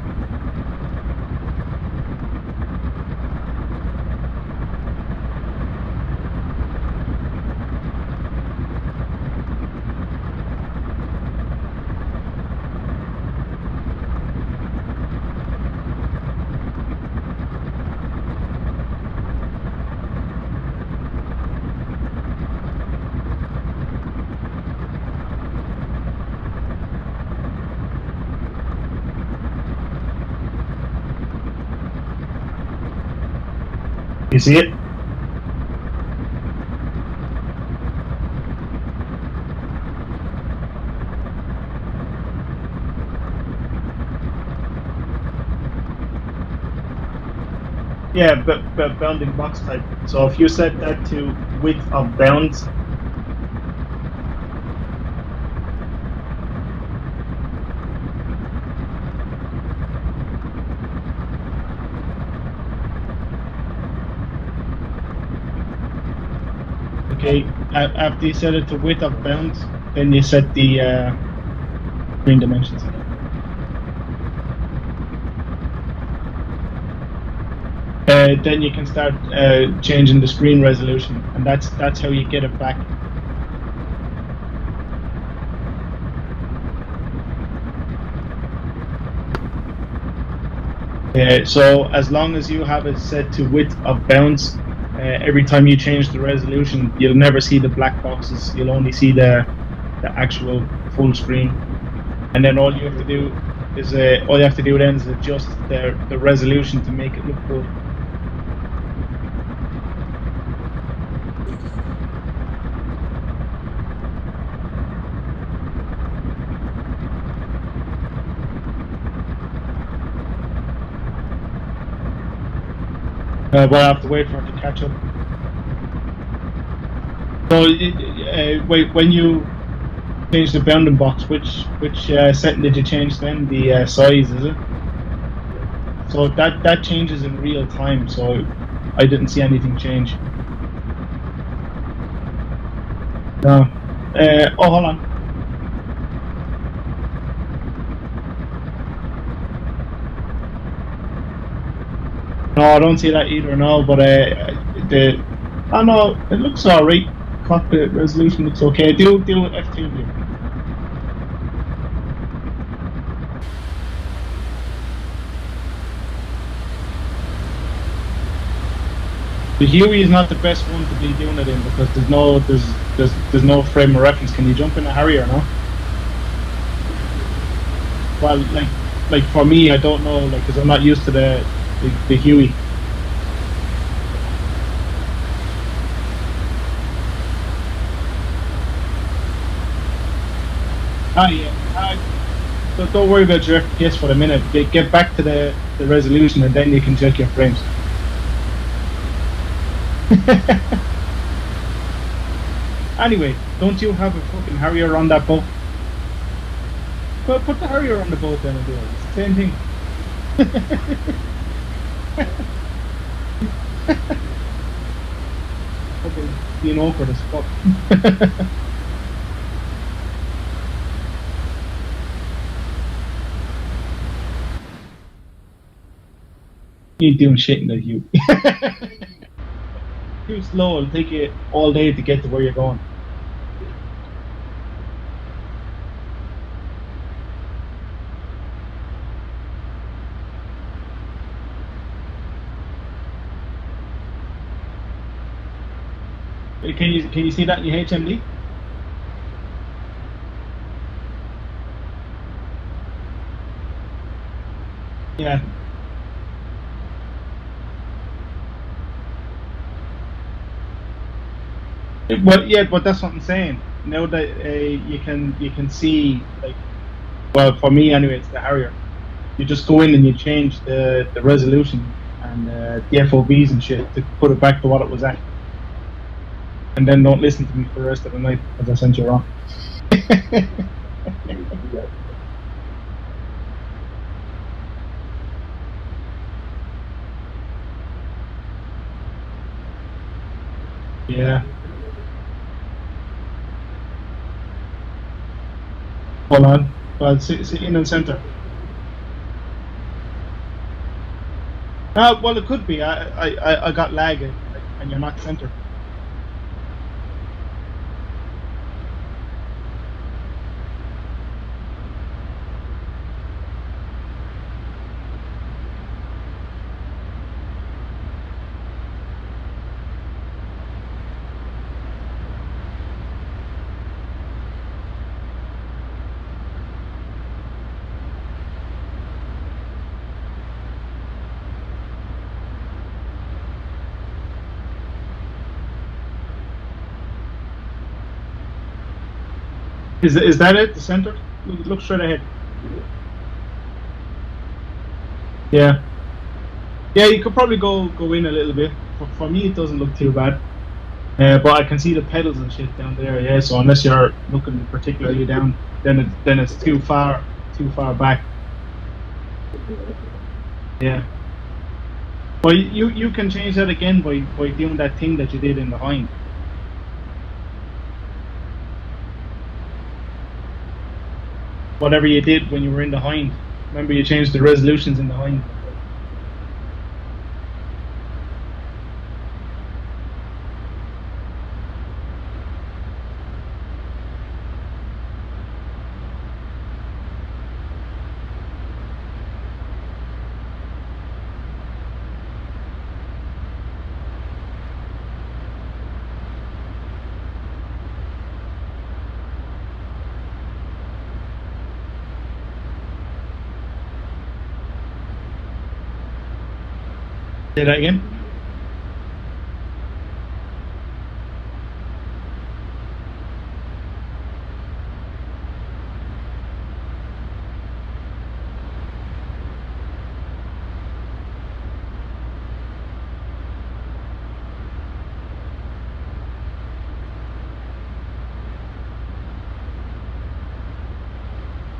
You see it? Yeah, but bounding box type. So if you set that to width of bounds, okay, after you set it to width of bounds, then you set the screen dimensions. Then you can start changing the screen resolution, and that's how you get it back. So as long as you have it set to width of bounds, every time you change the resolution, you'll never see the black boxes. You'll only see the actual full screen. And then all you have to do is adjust the resolution to make it look good. But I have to wait for it to catch up. So when you change the bounding box, which setting did you change then? The size, is it? So that changes in real time. So I didn't see anything change. No. Oh, hold on. No, I don't see that either. No, but oh no, it looks alright. Cockpit resolution looks okay. Do F2 view. The Huey is not the best one to be doing it in because there's no frame of reference. Can you jump in a Harrier now? Well, like for me, I don't know, like, because I'm not used to the Huey. So don't worry about your FPS for a minute. Get back to the resolution, and then you can check your frames. Anyway, don't you have a fucking Harrier on that boat? Well, put the Harrier on the boat then and do it. It's the same thing. Okay, being awkward as fuck. You ain't doing shit in the Hue. Too slow, it'll take you all day to get to where you're going. Can you see that in your HMD? Yeah. But that's what I'm saying. Now that you can see, like, well, for me anyway, it's the Harrier. You just go in and you change the resolution and the FOVs and shit to put it back to what it was at. And then don't listen to me for the rest of the night because I sent you wrong. Yeah. Hold on. Well, sit in and center. Well, it could be. I got lag and you're not center. Is that it? The center? Look straight ahead. Yeah. Yeah, you could probably go in a little bit. For me, it doesn't look too bad. But I can see the pedals and shit down there. Yeah, so unless you're looking particularly down, then it's too far back. Yeah. But you can change that again by doing that thing that you did in the hind. Whatever you did when you were in the hind. Remember, you changed the resolutions in the hind. Say that again.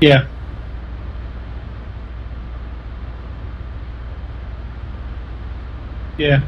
Yeah. Yeah.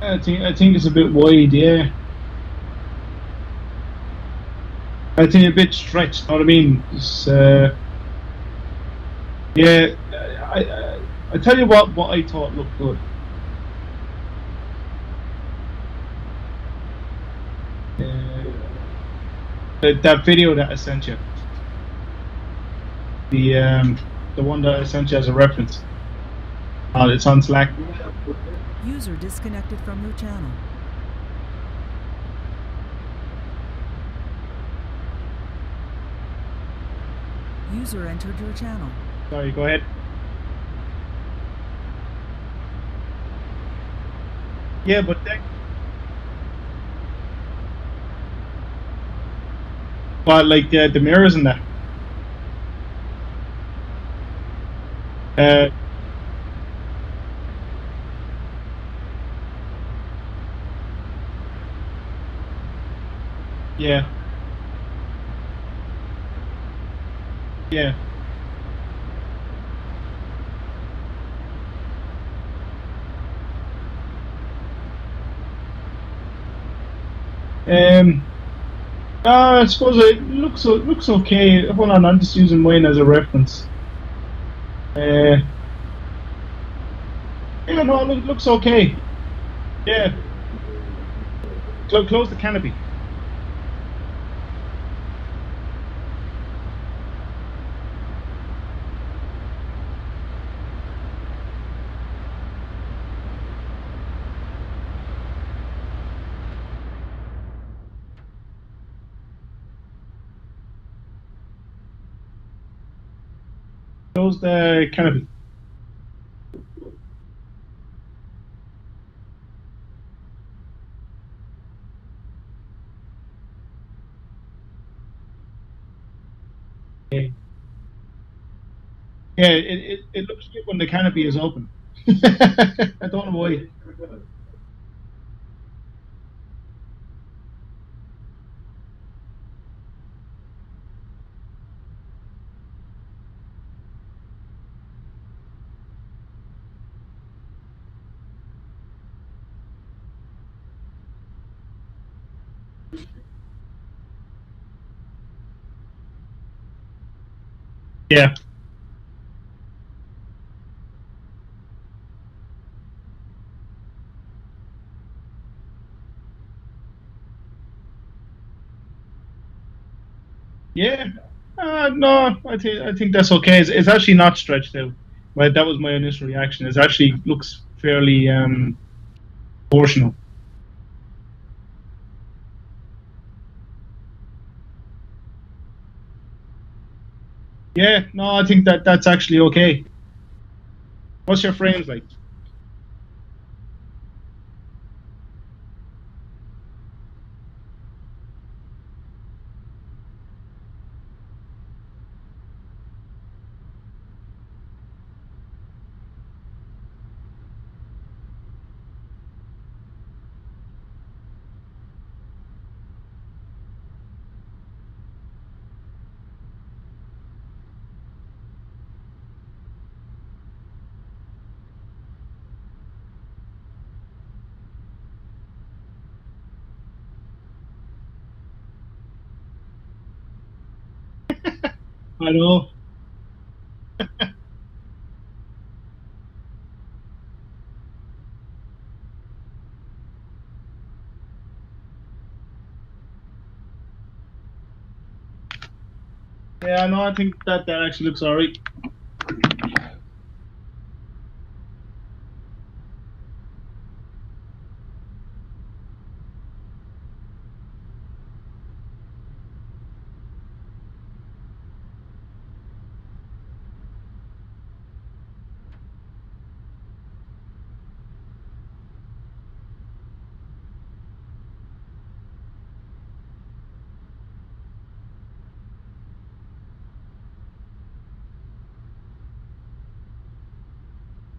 I think it's a bit wide. Yeah. I think a bit stretched. Know what I mean? Yeah. I tell you what I thought looked good. Uh, that video that I sent you, the one that I sent you as a reference. It's on Slack. User disconnected from your channel. User entered your channel. Sorry, go ahead. Yeah, but like the mirrors and that. Uh, yeah, yeah. Um, I suppose it looks okay. Hold on, I'm just using mine as a reference. Uh, yeah, no, looks okay. Yeah, close the canopy. Close the canopy. Yeah, yeah. It looks good when the canopy is open. I don't know why. Yeah. Yeah. No, I think that's okay. It's actually not stretched out. Right, that was my initial reaction. It actually looks fairly proportional. Yeah, no, I think that's actually okay. What's your frames like? I know. Yeah, no, I think that actually looks alright.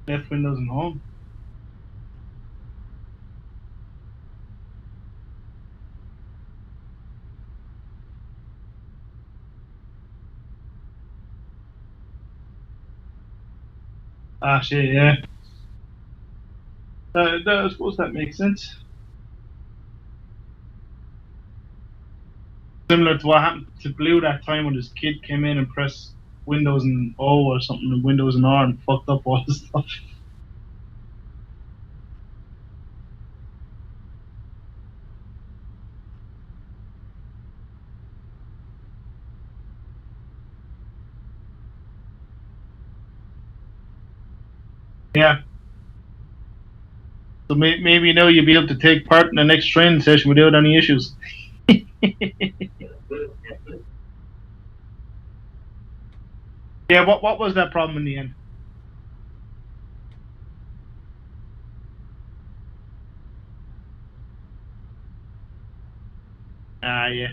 Left windows and home. Ah, shit, yeah. I suppose that makes sense. Similar to what happened to Blue that time when his kid came in and pressed Windows and O or something, and Windows and R and fucked up all the stuff. Yeah. So maybe now you'll be able to take part in the next training session without any issues. Yeah, what was that problem in the end? Ah, yeah.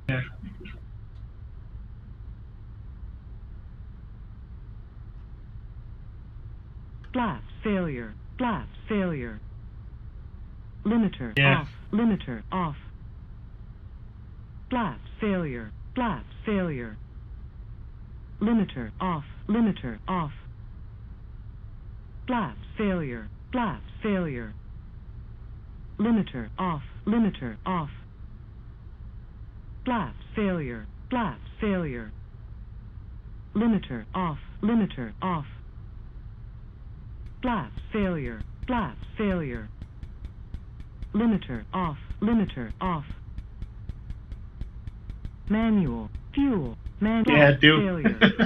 Yeah. Blast failure. Blast failure. Limiter Yeah. off. Limiter off. Blast failure. Blast failure. Limiter off. Limiter off. Blast failure. Blast failure. Limiter off. Limiter off. Blast failure. Blast failure. Limiter off. Limiter off. Blast failure. Blast failure. Limiter off. Limiter off. Manual. Fuel. Yeah, Blast do. failure.